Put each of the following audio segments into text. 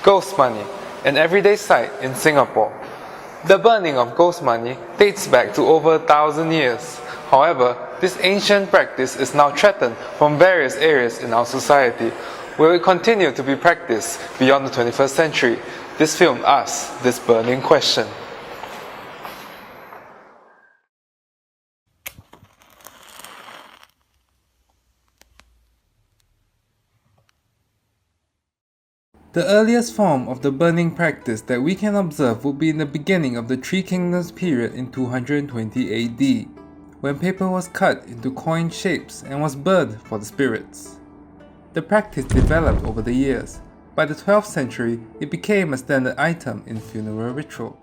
Ghost money, an everyday sight in Singapore. The burning of ghost money dates back to over 1,000 years. However, this ancient practice is now threatened from various areas in our society, where it continues to be practiced beyond the 21st century. This film asks this burning question. The earliest form of the burning practice that we can observe would be in the beginning of the Three Kingdoms period in 220 AD, when paper was cut into coin shapes and was burned for the spirits. The practice developed over the years. By the 12th century, it became a standard item in funeral ritual.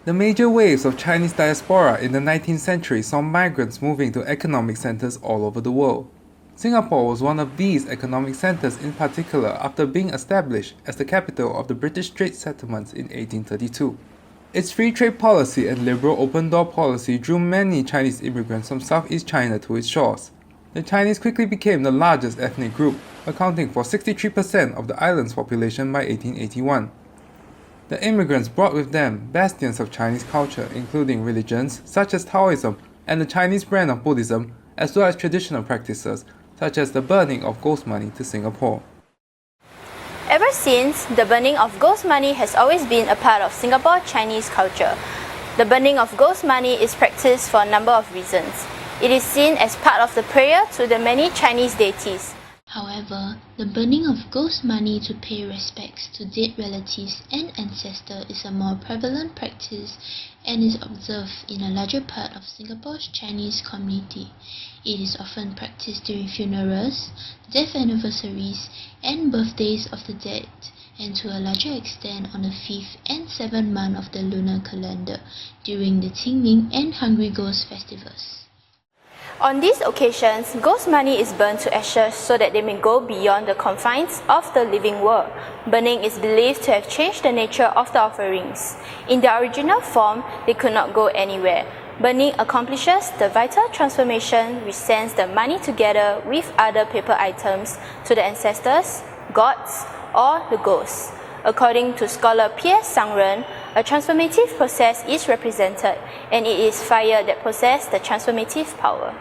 The major waves of Chinese diaspora in the 19th century saw migrants moving to economic centers all over the world. Singapore was one of these economic centers in particular after being established as the capital of the British trade settlements in 1832. Its free trade policy and liberal open-door policy drew many Chinese immigrants from Southeast China to its shores. The Chinese quickly became the largest ethnic group, accounting for 63% of the island's population by 1881. The immigrants brought with them bastions of Chinese culture, including religions such as Taoism and the Chinese brand of Buddhism, as well as traditional practices such as the burning of ghost money to Singapore. Ever since, the burning of ghost money has always been a part of Singapore Chinese culture. The burning of ghost money is practiced for a number of reasons. It is seen as part of the prayer to the many Chinese deities. However, the burning of ghost money to pay respects to dead relatives and ancestors is a more prevalent practice and is observed in a larger part of Singapore's Chinese community. It is often practiced during funerals, death anniversaries, and birthdays of the dead, and to a larger extent on the 5th and 7th month of the lunar calendar during the Qingming and Hungry Ghost festivals. On these occasions, ghost money is burned to ashes so that they may go beyond the confines of the living world. Burning is believed to have changed the nature of the offerings. In their original form, they could not go anywhere. Burning accomplishes the vital transformation which sends the money together with other paper items to the ancestors, gods, or the ghosts. According to scholar Pierre Sangren, a transformative process is represented, and it is fire that possesses the transformative power.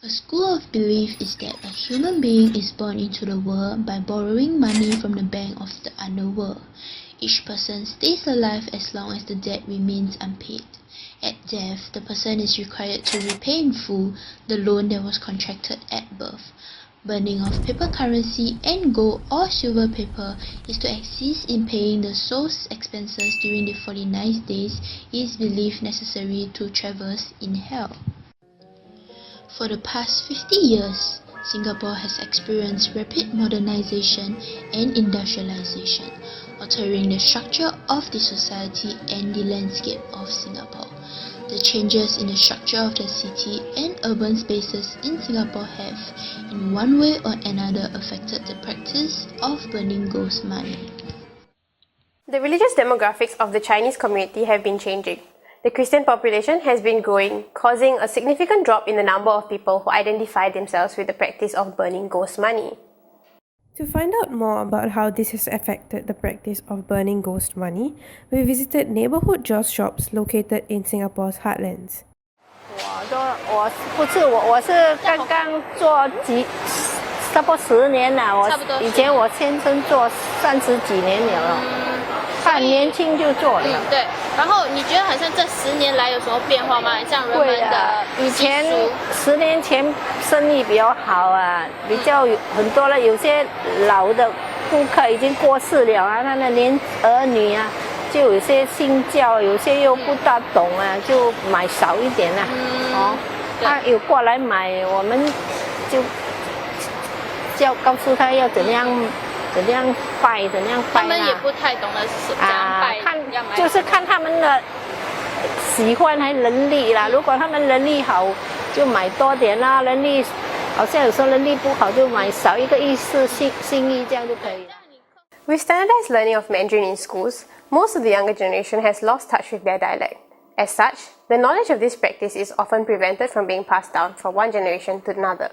A school of belief is that a human being is born into the world by borrowing money from the bank of the underworld. Each person stays alive as long as the debt remains unpaid. At death, the person is required to repay in full the loan that was contracted at birth. Burning of paper currency and gold or silver paper is to assist in paying the soul's expenses during the 49 days is believed necessary to traverse in hell. For the past 50 years, Singapore has experienced rapid modernization and industrialization, altering the structure of the society and the landscape of Singapore. The changes in the structure of the city and urban spaces in Singapore have, in one way or another, affected the practice of burning ghost money. The religious demographics of the Chinese community have been changing. The Christian population has been growing, causing a significant drop in the number of people who identify themselves with the practice of burning ghost money. To find out more about how this has affected the practice of burning ghost money, we visited neighborhood joss shops located in Singapore's heartlands. 我是刚刚做差不多10年了，以前我先生做30几年了，他年轻就做了。对，然后你觉得好像这10年来有什么变化吗？像人们的以前10年前生意比较好啊，比较很多了，有些老的顾客已经过世了啊，他的儿女啊，就有些信教，有些又不大懂啊，就买少一点啊。他有过来买，我们就告诉他要怎样拜。他们也不太懂得怎样拜，就是看他们的喜欢还能力啦。如果他们能力好，就买多点啦；能力好像有时候能力不好，就买少一个意思心意，这样就可以了。With standardized learning of Mandarin in schools, most of the younger generation has lost touch with their dialect. As such, the knowledge of this practice is often prevented from being passed down from one generation to another.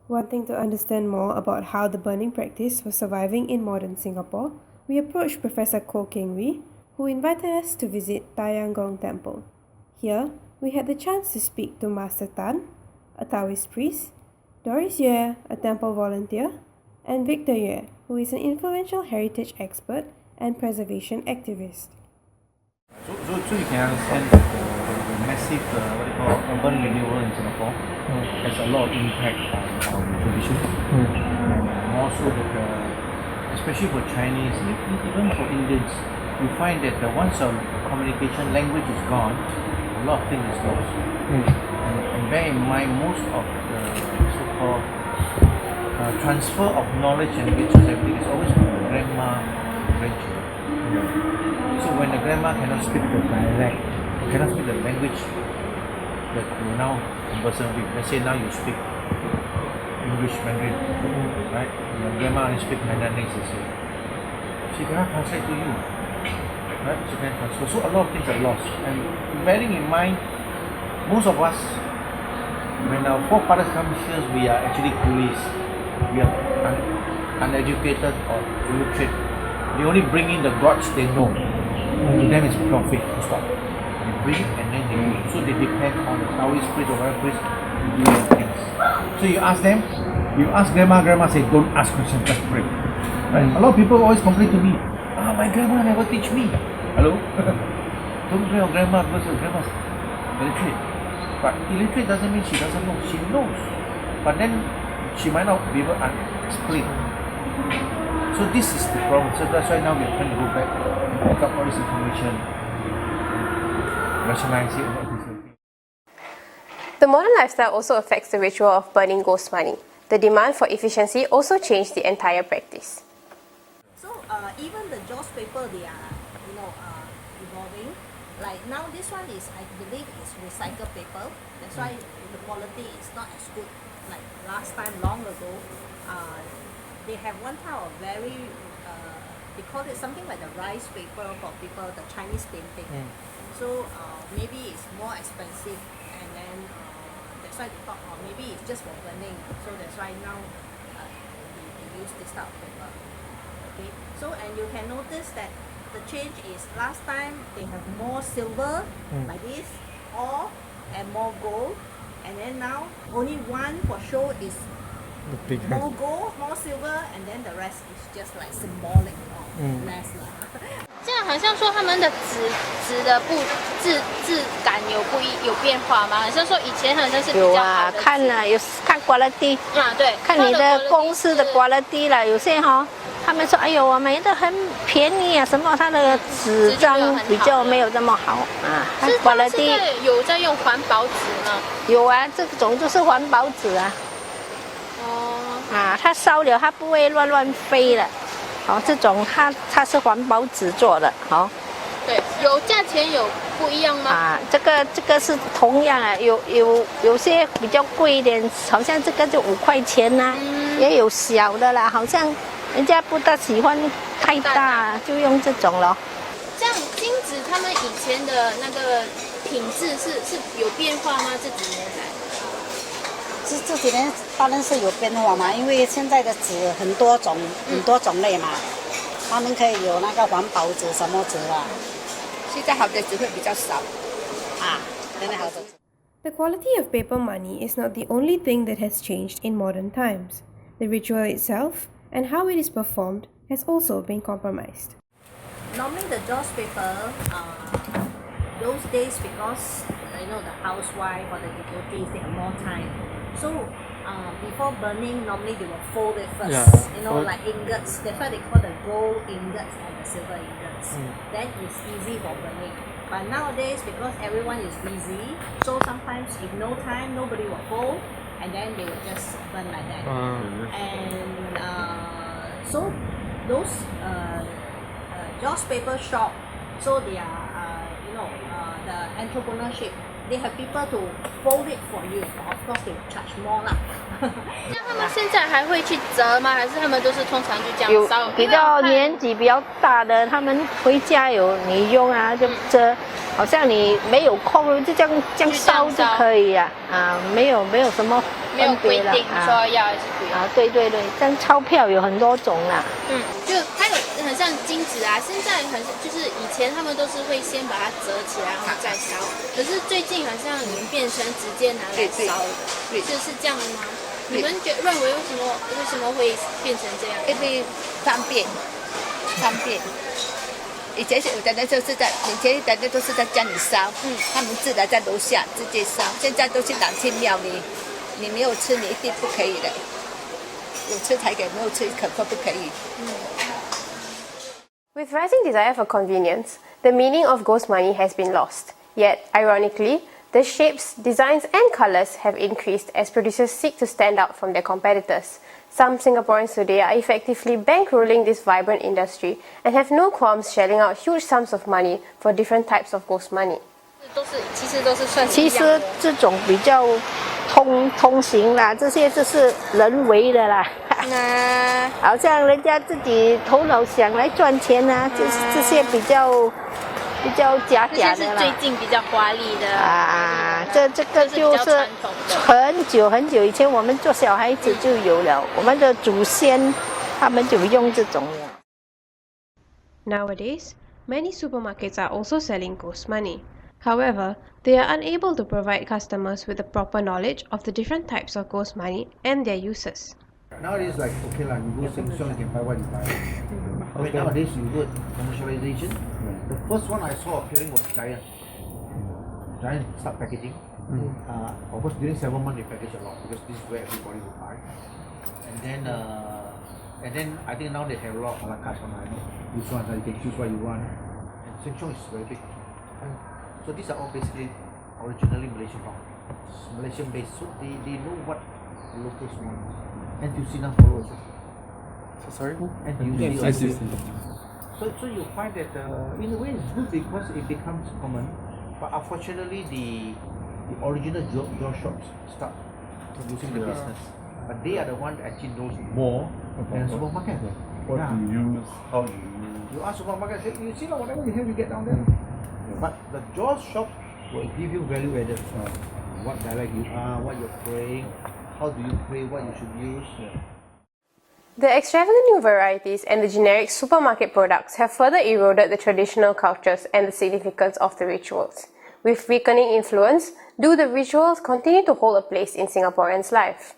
Wanting to understand more about how the burning practice was surviving in modern Singapore, we approached Professor Koh Keng Wee, who invited us to visit Tayang Gong Temple. Here, we had the chance to speak to Master Tan, a Taoist priest, Doris Yue, a temple volunteer, and Victor Yue, who is an influential heritage expert and preservation activist. So you can understand that the massive what you call urban renewal in Singapore has a lot of impact on tradition. And more so that especially for Chinese, even for Indians, you find that once our communication language is gone, a lot of things is lost. And bear in mind, most of the so-called transfer of knowledge and riches, everything is always from the grandma to grandchildren. So when the grandma cannot speak the dialect, cannot speak the language that you now conversing with, let's say now you speak English Mandarin, right? Your grandma only speak Mandarin, she cannot translate to you, right? She cannot transfer. So a lot of things are lost. And bearing in mind, most of us, when our forefathers come here, we are actually coolies. We are uneducated or illiterate. They only bring in the gods they know. To them it's profit to stop. They bring it and then they do it. So they depend on the Taoist priest or whatever priest to do their things. So you ask them, you ask grandma say, don't ask questions, just pray. Right? A lot of people always complain to me, my grandma never teach me. Hello? Don't pray on grandma because your grandma's illiterate. But illiterate doesn't mean she doesn't know. She knows. But then she might not be able to explain. So this is the problem. So that's why now we're trying to go back and pick up all this information, rationalize it. The modern lifestyle also affects the ritual of burning ghost money. The demand for efficiency also changed the entire practice. So even the Jaws paper, they are evolving. Like now this one is, I believe, is recycled paper. That's why the quality is not as good like last time long ago. They have one type of very, they call it something like the rice paper for people, the Chinese painting. So maybe it's more expensive, and then that's why they thought, maybe it's just for burning. So that's why now they use this type of paper. Okay. So and you can notice that the change is last time they have more silver like this, or and more gold, and then now only one for show is more gold, more silver, and then the rest is just like symbolic or less lah. 这样好像说他们的纸的质感有变化吗？好像说以前好像是比较好的有啊，看了有看quality，对，看你的公司的quality了。有些他们说，哎呦，我买的很便宜啊，什么它的纸张比较没有这么好啊。是他们现在有在用环保纸吗？有啊，这种就是环保纸啊。它烧了它不会乱飞了。这种它是环保纸做的，对，有价钱有不一样吗？这个是同样啊，有些比较贵一点，好像这个就5块钱呐，也有小的啦，好像人家不大喜欢太大，就用这种了。这样金纸他们以前的那个品质是有变化吗？这几年来？这几年当然是有变化嘛，因为现在的纸很多种类嘛，他们可以有那个环保纸什么纸啦。现在好的纸会比较少现在好的纸。The quality of paper money is not the only thing that has changed in modern times. The ritual itself and how it is performed has also been compromised. Normally the Jaws paper, those days because the housewife or the devotees, they have more time. So before burning, normally they will fold it first. Like ingots. That's why they call the gold ingots and the silver ingots. Then it's easy for burning. But nowadays, because everyone is busy, so sometimes if no time, nobody will fold, and then they will just burn like that. And so those Jaws paper shop, so they are the entrepreneurship. They have people to fold it for you. Of course, they will charge more lah. 那他们现在还会去折吗？还是他们都是通常就这样烧？比较年纪比较大的，他们回家你用啊，就折。好像你没有空就这样烧就可以啊，没有什么没有规定说要还是不要。对对对，但钞票有很多种啦。就它有很像金子啊，现在就是以前他们都是会先把它折起来然后再烧，可是最近好像已经变成直接拿来烧了，就是这样的吗？你们认为为什么会变成这样？因为方便。以前大家都是在家里烧，他们自然在楼下直接烧。现在都去拿去庙里，你没有吃你一定不可以的，有吃才给，没有吃可不可以。With rising desire for convenience, the meaning of ghost money has been lost. Yet, ironically, the shapes, designs and colours have increased as producers seek to stand out from their competitors. Some Singaporeans today are effectively bankrolling this vibrant industry and have no qualms shelling out huge sums of money for different types of ghost money. 其实都是算是其一样的实这种比较通行啦，这些就是人为的啦。好像人家自己头脑想来赚钱啊，这些比较假的啦。这些是最近比较华丽的这个就是很久以前我们做小孩子就有了，我们的祖先他们就用这种了。Nowadays, many supermarkets are also selling ghost money. However, they are unable to provide customers with the proper knowledge of the different types of ghost money and their uses. Nowadays, like, okay, like, you go Sheng you can buy what you buy. Okay. Nowadays, you go commercialization. The first one I saw appearing was Giant. Giant start packaging. Of course, during 7 months, they package a lot because this is where everybody will buy. And then I think now they have a lot of a la carte online. Which ones you can choose what you want. And Sheng is very big. So these are all basically originally Malaysian products. Malaysian based, so they know what the locals want. NTUC now follow also. Sorry? NTUC also. So you find that in a way it's good because it becomes common, but unfortunately the original jaw shops start losing the business. But they are the one that actually knows more than the supermarket. What do you use? How do you use? You ask supermarket, say, you see whatever you have, you get down there. But the jaw shop will give you value added. What dialect you are, what you're praying, how do you pray, what you should use. The extravagant new varieties and the generic supermarket products have further eroded the traditional cultures and the significance of the rituals. With weakening influence, do the rituals continue to hold a place in Singaporeans' life?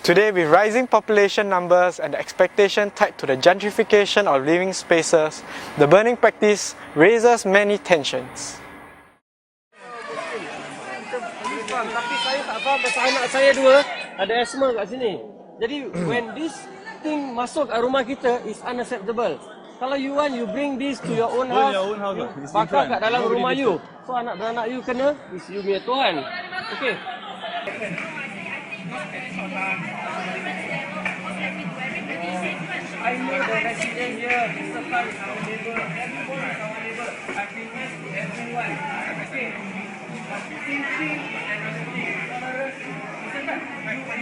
Today, with rising population numbers and the expectation tied to the gentrification of living spaces, the burning practice raises many tensions. Tapi saya tak faham pasal anak saya dua ada asthma kat sini. Jadi when this thing masuk kat rumah kita is unacceptable. Kalau you want, you bring this to your own house, you bakar kat dalam rumah you. So anak-anak you kena, is you punya Tuhan. Okay. I know the resident here, Mr. Khan is our neighbor, everyone is our neighbor. I've been nice to everyone. Okay. Thinking and honesty. Mr. Khan,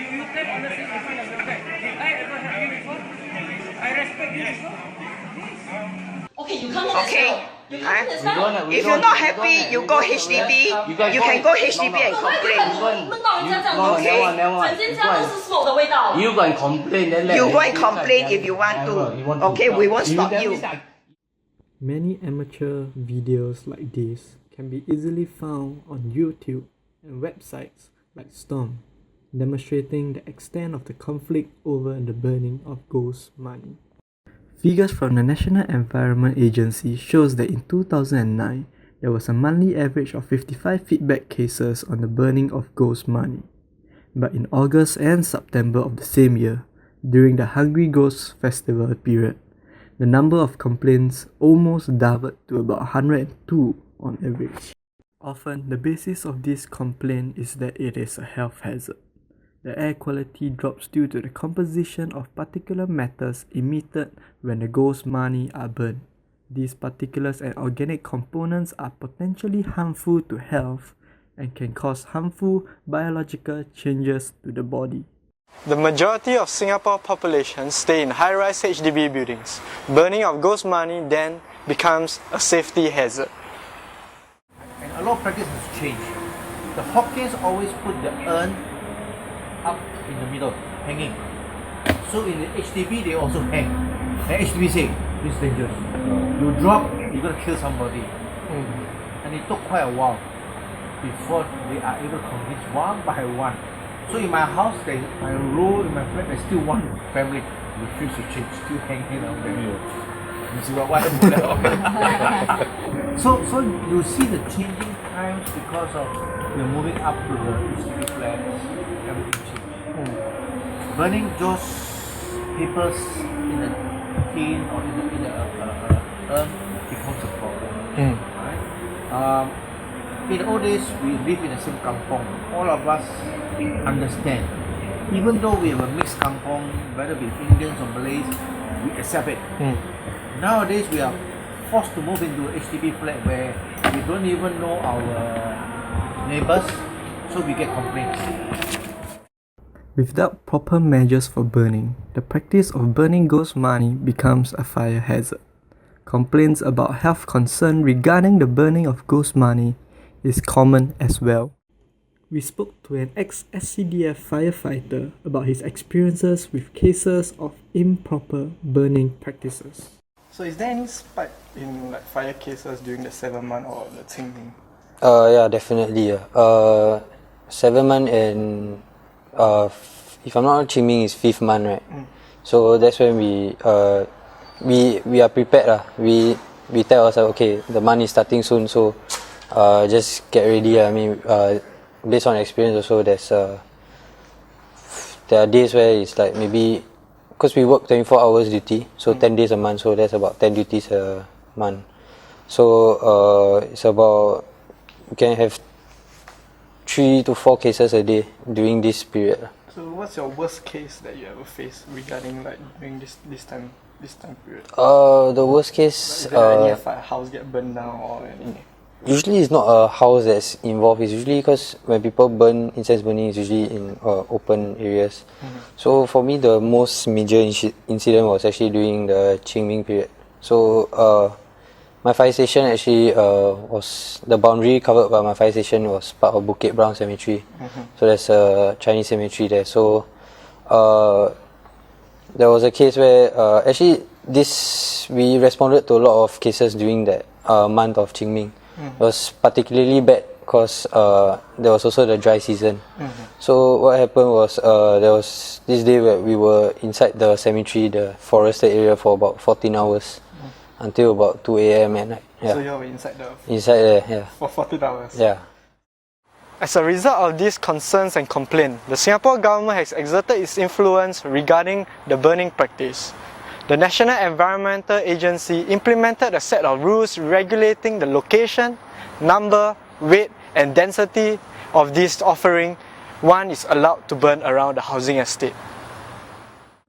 you take honesty in front of your back. Did I ever help you before? I respect you before? Okay, you come in as well. If you're not happy, you go HDB. You can go HDB and complain. You go and complain. You go and complain if you want to. Okay, we won't stop you. Many amateur videos like this can be easily found on YouTube and websites like Storm, demonstrating the extent of the conflict over the burning of ghost money. Figures from the National Environment Agency shows that in 2009, there was a monthly average of 55 feedback cases on the burning of ghost money. But in August and September of the same year, during the Hungry Ghost Festival period, the number of complaints almost doubled to about 102 on average. Often, the basis of this complaint is that it is a health hazard. The air quality drops due to the composition of particulate matters emitted when the ghost money are burned. These particulates and organic components are potentially harmful to health and can cause harmful biological changes to the body. The majority of Singapore population stay in high-rise HDB buildings. Burning of ghost money then becomes a safety hazard. And a lot of practice has changed. the Hokkiens always put the urn up in the middle, hanging. So in the HDB they also hang. And HDB say, this is dangerous. You drop, you're gonna kill somebody. And it took quite a while before they are able to convince one by one. So in my house, my row in my flat, there's still one family refuse to change, still hanging down there. So you see the changing times because of we're moving up to the HDB flats, everything changed. Burning those papers in a tin or in a urn becomes a problem. Right? In the old days, we live in the same kampong. All of us understand. Even though we have a mixed kampong, whether it be Indians or Malays, we accept it. Nowadays, we are forced to move into a HDB flat where we don't even know our neighbors, so we get complaints. Without proper measures for burning, the practice of burning ghost money becomes a fire hazard. Complaints about health concern regarding the burning of ghost money is common as well. We spoke to an ex-SCDF firefighter about his experiences with cases of improper burning practices. So is there any spike in like fire cases during the 7-month or the Qingming? Yeah, definitely. 7 month and if I'm not wrong, Qingming is 5th month, right? So that's when we are prepared. We tell ourselves, okay, the month is starting soon, so just get ready. I mean, based on experience also, there are days where it's like maybe, because we work 24 hours duty, so 10 days a month, so that's about 10 duties a month. So it's about, you can have 3 to 4 cases a day during this period. So what's your worst case that you ever faced regarding like during this time period? The worst case, like, is there any if a house get burned down or any? Usually it's not a house that's involved. It's usually because when people burn, incense burning is usually in open areas. So for me, the most major incident was actually during the Qingming period. So my fire station actually was, the boundary covered by my fire station was part of Bukit Brown Cemetery. So there's a Chinese cemetery there. So there was a case where actually we responded to a lot of cases during that month of Qingming. It was particularly bad because there was also the dry season. So what happened was there was this day where we were inside the cemetery, the forested area, for about 14 hours until about 2 a.m. at night. So you were inside there? Inside there, yeah. For 14 hours? Yeah. As a result of these concerns and complaints, the Singapore government has exerted its influence regarding the burning practice. The National Environmental Agency implemented a set of rules regulating the location, number, weight and density of this offering one is allowed to burn around the housing estate.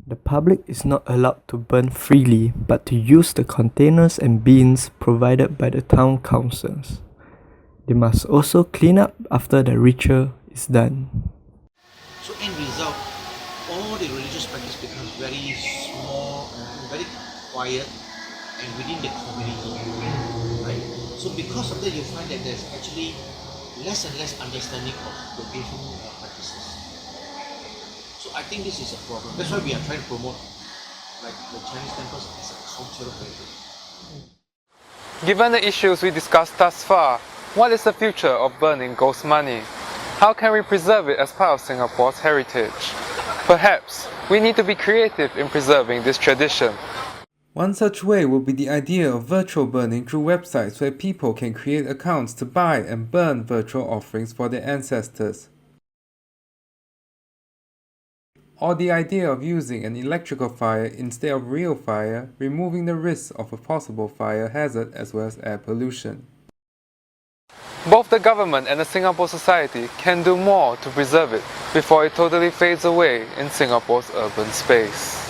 The public is not allowed to burn freely, but to use the containers and bins provided by the town councils. They must also clean up after the ritual is done. So end result, all the religious practice becomes very small, very quiet, and within the community, right? So because of that, you find that there's actually less and less understanding of the different practices. So I think this is a problem. That's why we are trying to promote like the Chinese temples as a cultural heritage. Given the issues we discussed thus far, what is the future of burning ghost money? How can we preserve it as part of Singapore's heritage? Perhaps we need to be creative in preserving this tradition. One such way would be the idea of virtual burning through websites where people can create accounts to buy and burn virtual offerings for their ancestors. Or the idea of using an electrical fire instead of real fire, removing the risks of a possible fire hazard as well as air pollution. Both the government and the Singapore society can do more to preserve it before it totally fades away in Singapore's urban space.